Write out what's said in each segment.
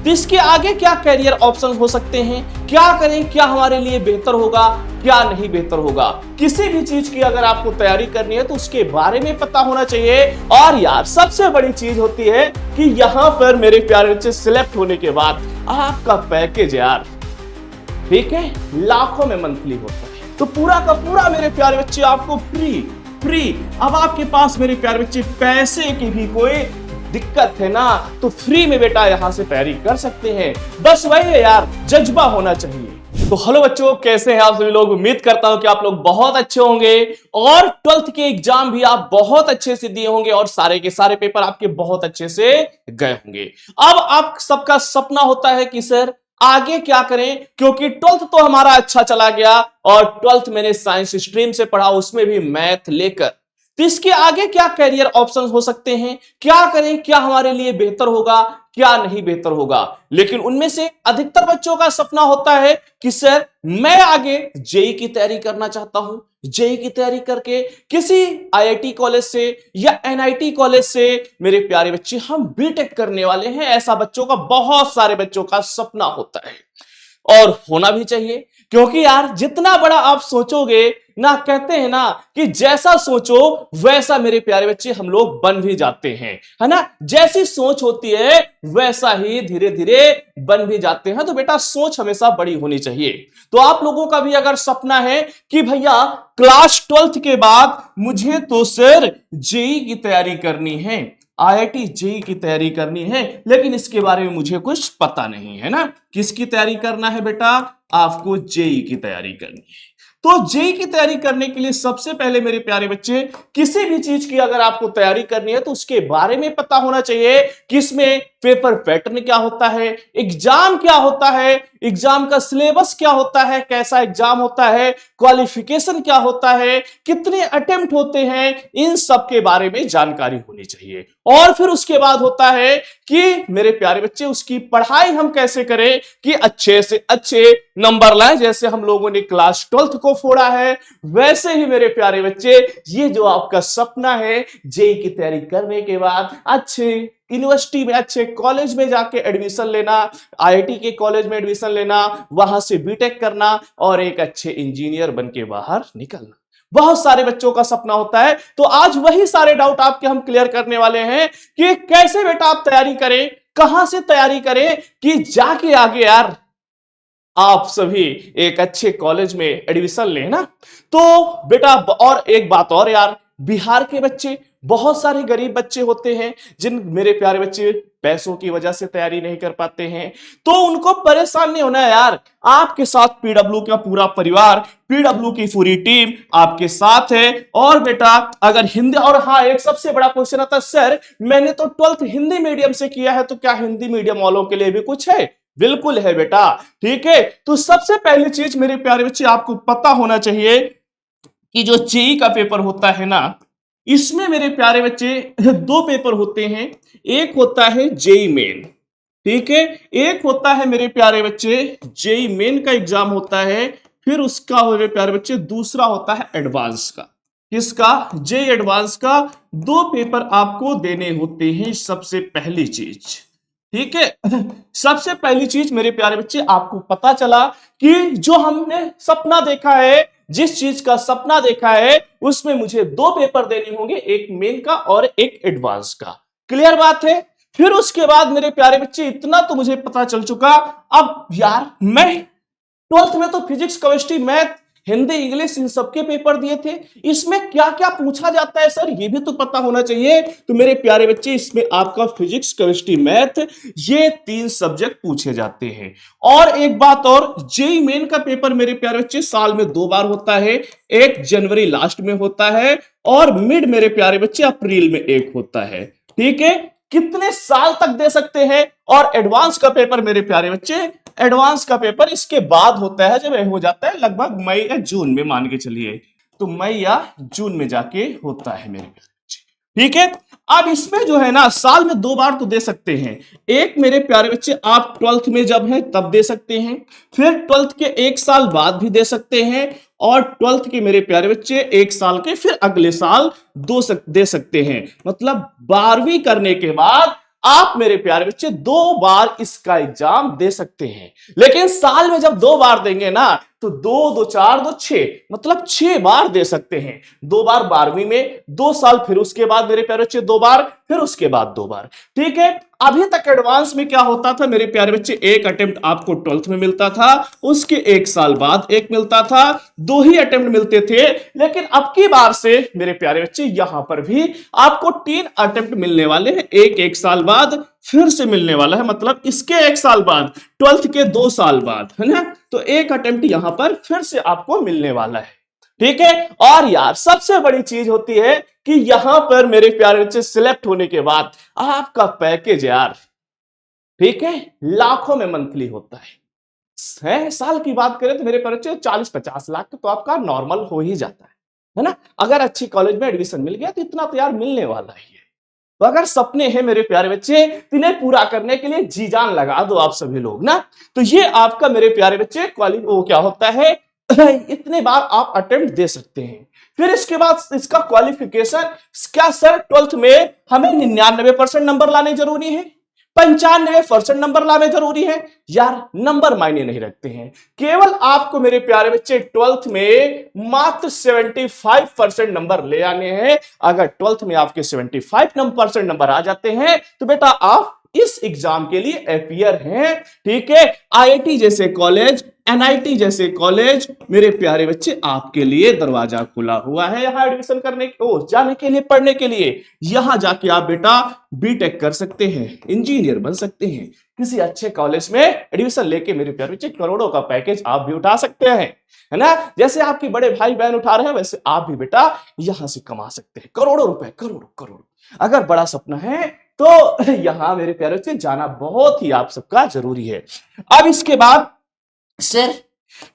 तो इसके आगे क्या कैरियर ऑप्शन हो सकते हैं, क्या करें, क्या हमारे लिए बेहतर होगा, क्या नहीं बेहतर होगा। किसी भी चीज की अगर आपको तैयारी करनी है तो उसके बारे में पता होना चाहिए। और यार सबसे बड़ी चीज होती है कि यहां पर मेरे प्यारे बच्चे सिलेक्ट होने के बाद आपका पैकेज यार, ठीक है, लाखों में मंथली होता है। तो पूरा का पूरा मेरे प्यारे बच्चे आपको फ्री। अब आपके पास मेरे प्यारे बच्चे पैसे की भी कोई दिक्कत है ना, तो फ्री में बेटा यहां से तैयारी कर सकते हैं। बस वही है यार, जज्बा होना चाहिए। तो हेलो बच्चों, कैसे हैं आप सभी लोग। उम्मीद करता हूं कि आप लोग बहुत अच्छे होंगे और 12th के एग्जाम भी आप बहुत अच्छे से दिए होंगे और सारे के सारे पेपर आपके बहुत अच्छे से गए होंगे। अब आप सबका सपना होता है कि सर आगे क्या करें, क्योंकि 12th तो हमारा अच्छा चला गया और 12th मैंने साइंस स्ट्रीम से पढ़ा, उसमें भी मैथ लेकर। तो इसके आगे क्या कैरियर ऑप्शंस हो सकते हैं, क्या करें, क्या हमारे लिए बेहतर होगा, क्या नहीं बेहतर होगा। लेकिन उनमें से अधिकतर बच्चों का सपना होता है कि सर मैं आगे जेई की तैयारी करना चाहता हूं, जेई की तैयारी करके किसी आईआईटी कॉलेज से या एनआईटी कॉलेज से मेरे प्यारे बच्चे हम बीटेक करने वाले हैं। ऐसा बच्चों का, बहुत सारे बच्चों का सपना होता है और होना भी चाहिए, क्योंकि यार जितना बड़ा आप सोचोगे ना, कहते हैं ना कि जैसा सोचो वैसा मेरे प्यारे बच्चे हम लोग बन भी जाते हैं, है ना। जैसी सोच होती है वैसा ही धीरे धीरे बन भी जाते हैं। तो बेटा सोच हमेशा बड़ी होनी चाहिए। तो आप लोगों का भी अगर सपना है कि भैया क्लास 12th के बाद मुझे तो सर जेई की तैयारी करनी है, आईआईटी जेई की तैयारी करनी है, लेकिन इसके बारे में मुझे कुछ पता नहीं है ना। किसकी तैयारी करना है बेटा, आपको जेई की तैयारी करनी है। तो जेई की तैयारी करने के लिए सबसे पहले मेरे प्यारे बच्चे, किसी भी चीज की अगर आपको तैयारी करनी है तो उसके बारे में पता होना चाहिए कि इसमें पेपर पैटर्न क्या होता है, एग्जाम क्या होता है, एग्जाम का सिलेबस क्या होता है, कैसा एग्जाम होता है, क्वालिफिकेशन क्या होता है, कितने अटेम्प्ट होते हैं, इन सब के बारे में जानकारी होनी चाहिए। और फिर उसके बाद होता है कि मेरे प्यारे बच्चे उसकी पढ़ाई हम कैसे करें कि अच्छे से अच्छे नंबर लाएं। जैसे हम लोगों ने क्लास 12th को फोड़ा है, वैसे ही मेरे प्यारे बच्चे ये जो आपका सपना है जेई की तैयारी करने के बाद अच्छे यूनिवर्सिटी में, अच्छे कॉलेज में जाके एडमिशन लेना, आईआईटी के कॉलेज में एडमिशन लेना, वहां से बीटेक करना और एक अच्छे इंजीनियर बन के बाहर निकलना, बहुत सारे बच्चों का सपना होता है। तो आज वही सारे डाउट आपके हम क्लियर करने वाले हैं कि कैसे बेटा आप तैयारी करें, कहां से तैयारी करें कि जाके आगे यार आप सभी एक अच्छे कॉलेज में एडमिशन लेना। तो बेटा और एक बात और यार, बिहार के बच्चे, बहुत सारे गरीब बच्चे होते हैं जिन मेरे प्यारे बच्चे पैसों की वजह से तैयारी नहीं कर पाते हैं, तो उनको परेशान नहीं होना है यार। आपके साथ पीडब्ल्यू का पूरा परिवार, पीडब्ल्यू की पूरी टीम आपके साथ है। और बेटा अगर हिंदी, और हाँ एक सबसे बड़ा क्वेश्चन आता है, सर मैंने तो 12th हिंदी मीडियम से किया है, तो क्या हिंदी मीडियम वालों के लिए भी कुछ है? बिल्कुल है बेटा, ठीक है। तो सबसे पहली चीज मेरे प्यारे बच्चे आपको पता होना चाहिए कि जो जेई का पेपर होता है ना, इसमें मेरे प्यारे बच्चे दो पेपर होते हैं। एक होता है जेई मेन, ठीक है, एक होता है मेरे प्यारे बच्चे जेई मेन का एग्जाम होता है। फिर उसका मेरे प्यारे बच्चे दूसरा होता है एडवांस का। किसका? जेई एडवांस का। दो पेपर आपको देने होते हैं। सबसे पहली चीज, ठीक है, सबसे पहली चीज मेरे प्यारे बच्चे आपको पता चला कि जो हमने सपना देखा है, जिस चीज का सपना देखा है उसमें मुझे दो पेपर देने होंगे, एक मेन का और एक एडवांस का। क्लियर बात है। फिर उसके बाद मेरे प्यारे बच्चे इतना तो मुझे पता चल चुका, अब यार मैं 12th में तो physics, chemistry, math, Hindi, English in सबके पेपर दिए थे, इसमें क्या क्या पूछा जाता है सर ये भी तो पता होना चाहिए। तो मेरे प्यारे बच्चे इसमें आपका फिजिक्स, केमिस्ट्री, मैथ ये 3 सब्जेक्ट पूछे जाते हैं। और एक बात और, जेई मेन का पेपर मेरे प्यारे बच्चे साल में 2 बार होता है, एक जनवरी लास्ट में होता है और मिड मेरे प्यारे बच्चे अप्रैल में एक होता है, ठीक है। कितने साल तक दे सकते हैं? और एडवांस का पेपर मेरे प्यारे बच्चे, एडवांस का पेपर इसके बाद होता है, जब हो जाता है लगभग मई या जून में, मान के चलिए तो मई या जून में जाके होता है मेरे प्यारे बच्चे, ठीक है। अब इसमें जो है ना साल में 2 बार तो दे सकते हैं। एक मेरे प्यारे बच्चे आप 12th में जब है तब दे सकते हैं, फिर 12th के 1 साल बाद भी दे सकते हैं, और 12th के मेरे प्यारे बच्चे 1 साल के फिर अगले साल दे सकते हैं। मतलब 12वीं करने के बाद आप मेरे प्यारे बच्चे 2 बार इसका एग्जाम दे सकते हैं। लेकिन साल में जब 2 बार देंगे ना तो 2 2 4 2 6 मतलब 6 बार दे सकते हैं। 2 बार 12वीं में, 2 साल, फिर उसके बाद मेरे प्यारे बच्चे 2 बार, फिर उसके बाद 2 बार। ठीक है, अभी तक एडवांस में क्या होता था मेरे प्यारे बच्चे, एक अटेम्प्ट आपको 12th में मिलता था, उसके 1 साल बाद एक मिलता था, 2 ही अटेम्प्ट मिलते थे। लेकिन अब की बार से मेरे प्यारे बच्चे यहां पर भी आपको 3 अटेम्प्ट मिलने वाले हैं, एक साल बाद फिर से मिलने वाला है, मतलब इसके 1 साल बाद, 12th के 2 साल बाद, है ना। तो एक अटेम्प्ट यहां पर फिर से आपको मिलने वाला है। ठीक है, और यार सबसे बड़ी चीज होती है कि यहां पर मेरे प्यारे बच्चे सिलेक्ट होने के बाद आपका पैकेज यार, ठीक है, लाखों में मंथली होता है। साल की बात करें तो मेरे प्यारे बच्चे 40 50 लाख तो आपका नॉर्मल हो ही जाता है ना। अगर अच्छी कॉलेज में एडमिशन मिल गया तो इतना तो यार मिलने वाला ही है। तो अगर सपने हैं मेरे प्यारे बच्चे, इन्हें पूरा करने के लिए जी जान लगा दो आप सभी लोग ना। तो ये आपका मेरे प्यारे बच्चे वो क्या होता है, इतने बार आप अटेम्प्ट दे सकते हैं। फिर इसके बाद इसका क्वालिफिकेशन, क्या सर 12th में हमें 99% नंबर लाने जरूरी है, 95% नंबर लाने जरूरी है? यार नंबर मायने नहीं रखते हैं। केवल आपको मेरे प्यारे बच्चे 12th में मात्र 75% नंबर ले आने हैं। अगर 12th में आपके 75% नंबर आ जाते हैं तो बेटा आप इस एग्जाम के लिए अपियर हैं। ठीक है, आईआईटी जैसे कॉलेज, एनआईटी जैसे कॉलेज मेरे प्यारे बच्चे आपके लिए दरवाजा खुला हुआ है यहां एडमिशन करने जाने के लिए, पढ़ने के लिए। यहां जाके आप बेटा बीटेक कर सकते हैं, इंजीनियर बन सकते हैं, किसी अच्छे कॉलेज में एडमिशन लेके मेरे प्यारे बच्चे करोड़ों का पैकेज आप भी उठा सकते हैं, है ना। जैसे आपके बड़े भाई बहन उठा रहे हैं वैसे आप भी बेटा यहां से कमा सकते हैं करोड़ों रुपए, करोड़ों करोड़ों। अगर बड़ा सपना है तो यहां मेरे प्यारे बच्चे जाना बहुत ही आप सबका जरूरी है। अब इसके बाद सर,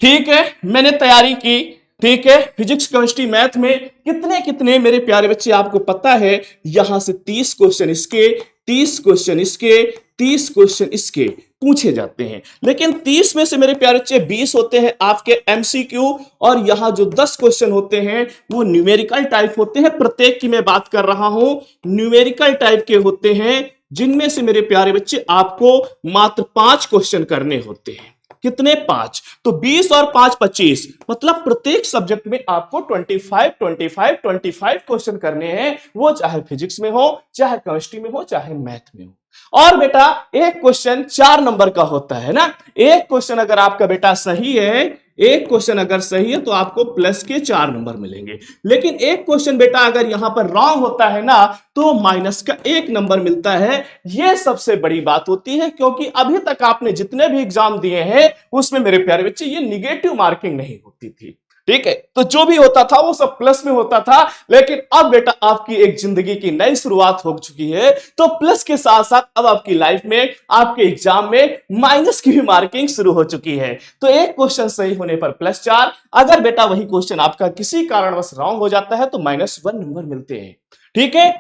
ठीक है, मैंने तैयारी की, ठीक है, फिजिक्स केमिस्ट्री मैथ में कितने कितने मेरे प्यारे बच्चे आपको पता है, यहां से 30 क्वेश्चन इसके, 30 क्वेश्चन इसके, 30 क्वेश्चन इसके पूछे जाते हैं। लेकिन 30 में से मेरे प्यारे बच्चे 20 होते हैं आपके एमसीक्यू, और यहां जो 10 क्वेश्चन होते हैं वो न्यूमेरिकल टाइप होते हैं। प्रत्येक की मैं बात कर रहा हूं, न्यूमेरिकल टाइप के होते हैं, जिनमें से मेरे प्यारे बच्चे आपको मात्र 5 क्वेश्चन करने होते हैं। कितने? 5। तो 20 और 5 25, मतलब प्रत्येक सब्जेक्ट में आपको 25 क्वेश्चन करने हैं, वो चाहे फिजिक्स में हो, चाहे केमिस्ट्री में हो, चाहे मैथ में हो। और बेटा एक क्वेश्चन 4 नंबर का होता है ना। एक क्वेश्चन अगर आपका बेटा सही है, एक क्वेश्चन अगर सही है तो आपको प्लस के 4 नंबर मिलेंगे। लेकिन एक क्वेश्चन बेटा अगर यहां पर रॉन्ग होता है ना तो माइनस का 1 नंबर मिलता है। यह सबसे बड़ी बात होती है, क्योंकि अभी तक आपने जितने भी एग्जाम दिए हैं उसमें मेरे प्यारे बच्चे ये निगेटिव मार्किंग नहीं होती थी। ठीक है, तो जो भी होता था वो सब प्लस में होता था। लेकिन अब बेटा आपकी एक जिंदगी की नई शुरुआत हो चुकी है, तो प्लस के साथ साथ अब आपकी लाइफ में, आपके एग्जाम में माइनस की भी मार्किंग शुरू हो चुकी है। तो एक क्वेश्चन सही होने पर +4, अगर बेटा वही क्वेश्चन आपका किसी कारणवश रॉन्ग हो जाता है तो -1 नंबर मिलते हैं। ठीक है,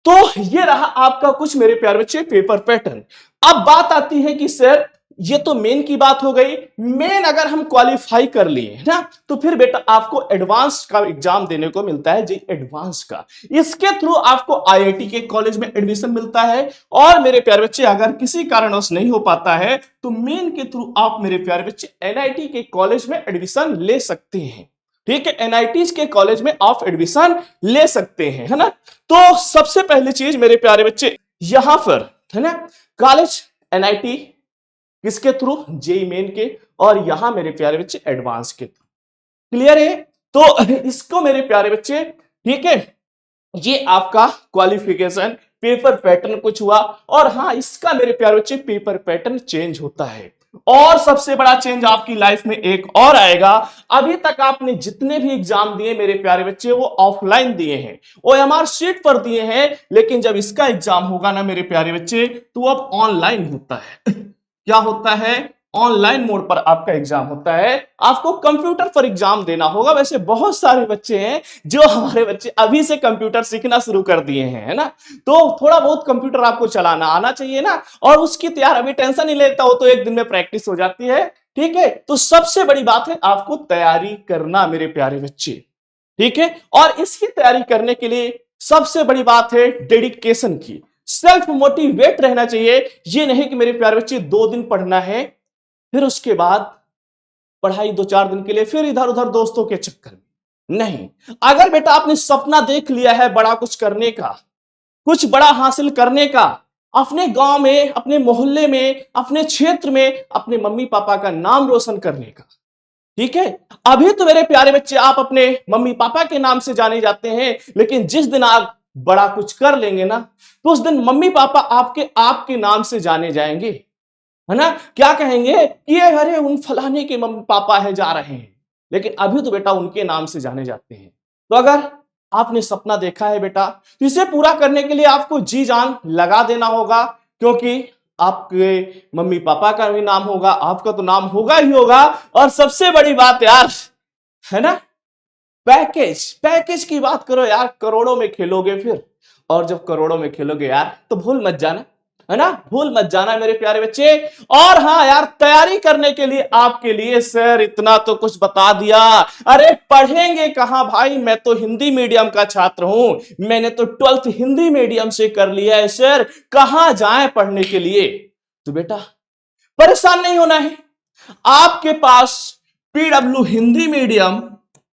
तो ये रहा आपका कुछ मेरे प्यारे बच्चे पेपर पैटर्न। अब बात आती है कि सर ये तो मेन की बात हो गई, मेन अगर हम क्वालिफाई कर लिए ना तो फिर बेटा आपको एडवांस का एग्जाम देने को मिलता है, जी एडवांस का। इसके थ्रू आपको आईआईटी के कॉलेज में एडमिशन मिलता है, और मेरे प्यारे बच्चे अगर किसी कारणवश नहीं हो पाता है तो मेन के थ्रू आप मेरे प्यारे बच्चे एनआईटी के कॉलेज में एडमिशन ले सकते हैं। ठीक है, एनआईटी के कॉलेज में आप एडमिशन ले सकते हैं, है ना। तो सबसे पहली चीज मेरे प्यारे बच्चे यहां पर, है ना, कॉलेज एनआईटी किसके थ्रू? जेई मेन के, और यहां मेरे प्यारे बच्चे एडवांस के थ्रू। क्लियर है? तो इसको मेरे प्यारे बच्चे, ठीक है, ये आपका क्वालिफिकेशन पेपर पैटर्न कुछ हुआ। और हां, इसका मेरे प्यारे बच्चे पेपर पैटर्न चेंज होता है। और सबसे बड़ा चेंज आपकी लाइफ में एक और आएगा। अभी तक आपने जितने भी एग्जाम दिए मेरे प्यारे बच्चे वो ऑफलाइन दिए हैं, ओएमआर शीट पर दिए हैं, लेकिन जब इसका एग्जाम होगा ना मेरे प्यारे बच्चे तो अब ऑनलाइन होता है। क्या होता है? ऑनलाइन मोड पर आपका एग्जाम होता है। आपको कंप्यूटर पर एग्जाम देना होगा। वैसे बहुत सारे बच्चे हैं जो हमारे बच्चे अभी से कंप्यूटर सीखना शुरू कर दिए हैं, है ना। तो थोड़ा बहुत कंप्यूटर आपको चलाना आना चाहिए ना, और उसकी तैयार अभी टेंशन नहीं लेता हो तो एक दिन में प्रैक्टिस हो जाती है। ठीक है, तो सबसे बड़ी बात है आपको तैयारी करना मेरे प्यारे बच्चे। ठीक है, और इसकी तैयारी करने के लिए सबसे बड़ी बात है डेडिकेशन की। सेल्फ मोटिवेट रहना चाहिए। ये नहीं कि मेरे प्यारे बच्चे 2 दिन पढ़ना है, फिर उसके बाद पढ़ाई 2-4 दिन के लिए फिर इधर उधर दोस्तों के चक्कर में नहीं। अगर बेटा आपने सपना देख लिया है बड़ा कुछ करने का, कुछ बड़ा हासिल करने का, अपने गांव में, अपने मोहल्ले में, अपने क्षेत्र में अपने मम्मी पापा का नाम रोशन करने का, ठीक है। अभी तो मेरे प्यारे बच्चे आप अपने मम्मी पापा के नाम से जाने जाते हैं, लेकिन जिस दिन आप बड़ा कुछ कर लेंगे ना, तो उस दिन मम्मी पापा आपके नाम से जाने जाएंगे, है ना। क्या कहेंगे कि ये अरे उन फलाने के मम्मी पापा है जा रहे हैं, लेकिन अभी तो बेटा उनके नाम से जाने जाते हैं। तो अगर आपने सपना देखा है बेटा, तो इसे पूरा करने के लिए आपको जी जान लगा देना होगा, क्योंकि आपके मम्मी पापा का भी नाम होगा, आपका तो नाम होगा ही होगा। और सबसे बड़ी बात यार, है ना, पैकेज पैकेज की बात करो यार, करोड़ों में खेलोगे फिर। और जब करोड़ों में खेलोगे यार, तो भूल मत जाना, है ना, भूल मत जाना मेरे प्यारे बच्चे। और हाँ यार, तैयारी करने के लिए आपके लिए सर इतना तो कुछ बता दिया। अरे पढ़ेंगे कहां भाई, मैं तो हिंदी मीडियम का छात्र हूं, मैंने तो 12th हिंदी मीडियम से कर लिया है सर, कहां जाएं पढ़ने के लिए। तो बेटा परेशान नहीं होना है, आपके पास पीडब्ल्यू हिंदी मीडियम,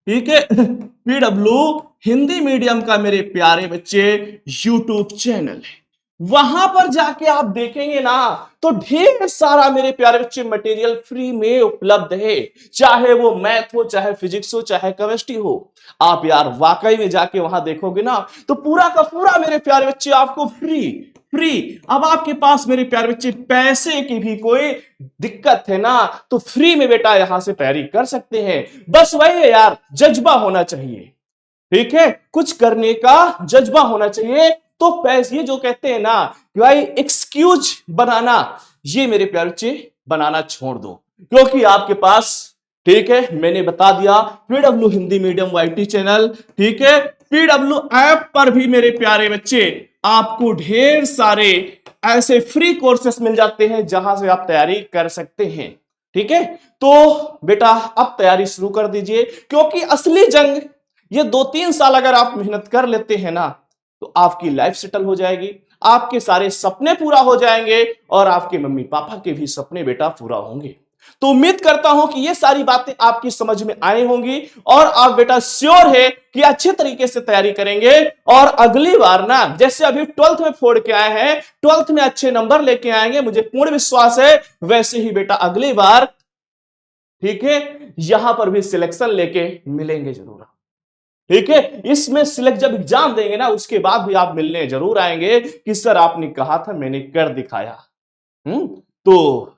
ठीक है, पीडब्ल्यू हिंदी मीडियम का मेरे प्यारे बच्चे यूट्यूब चैनल है। वहां पर जाके आप देखेंगे ना, तो ढेर सारा मेरे प्यारे बच्चे मटेरियल फ्री में उपलब्ध है, चाहे वो मैथ हो, चाहे फिजिक्स हो, चाहे केमिस्ट्री हो। आप यार वाकई में जाके वहां देखोगे ना, तो पूरा का पूरा मेरे प्यारे बच्चे आपको फ्री फ्री। अब आपके पास मेरे प्यारे बच्चे पैसे की भी कोई दिक्कत है ना, तो फ्री में बेटा यहां से तैयारी कर सकते हैं। बस वही है यार, जज्बा होना चाहिए, ठीक है, कुछ करने का जज्बा होना चाहिए। तो पैसे, ये जो कहते हैं ना कि भाई एक्सक्यूज बनाना, ये मेरे प्यारे बच्चे बनाना छोड़ दो, क्योंकि आपके पास, ठीक है, मैंने बता दिया, PW Hindi medium YT channel, ठीक है, पीडब्ल्यू ऐप पर भी मेरे प्यारे बच्चे आपको ढेर सारे ऐसे फ्री कोर्सेस मिल जाते हैं जहां से आप तैयारी कर सकते हैं, ठीक है। तो बेटा अब तैयारी शुरू कर दीजिए, क्योंकि असली जंग ये 2-3 साल अगर आप मेहनत कर लेते हैं ना, तो आपकी लाइफ सेटल हो जाएगी, आपके सारे सपने पूरा हो जाएंगे, और आपके मम्मी पापा के भी सपने बेटा पूरा होंगे। तो उम्मीद करता हूं कि ये सारी बातें आपकी समझ में आई होंगी, और आप बेटा श्योर है कि अच्छे तरीके से तैयारी करेंगे, और अगली बार ना, जैसे अभी 12th में फोड़ के आए हैं, 12th में अच्छे नंबर लेके आएंगे, मुझे पूर्ण विश्वास है, वैसे ही बेटा अगली बार, ठीक है, यहां पर भी सिलेक्शन लेके मिलेंगे जरूर, ठीक है। इसमें सिलेक्ट जब एग्जाम देंगे ना, उसके बाद भी आप मिलने जरूर आएंगे कि सर आपने कहा था, मैंने कर दिखाया। तो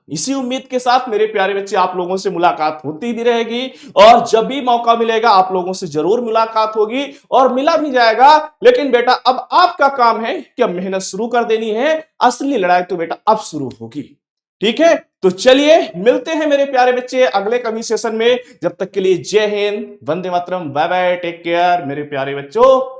इसी उम्मीद के साथ मेरे प्यारे बच्चे, आप लोगों से मुलाकात होती भी रहेगी, और जब भी मौका मिलेगा आप लोगों से जरूर मुलाकात होगी, और मिला भी जाएगा। लेकिन बेटा अब आपका काम है कि अब मेहनत शुरू कर देनी है, असली लड़ाई तो बेटा अब शुरू होगी, ठीक है। तो चलिए मिलते हैं मेरे प्यारे बच्चे अगले कभी सेशन में। जब तक के लिए जय Hind, Vande Mataram, bye bye, take care मेरे प्यारे बच्चों।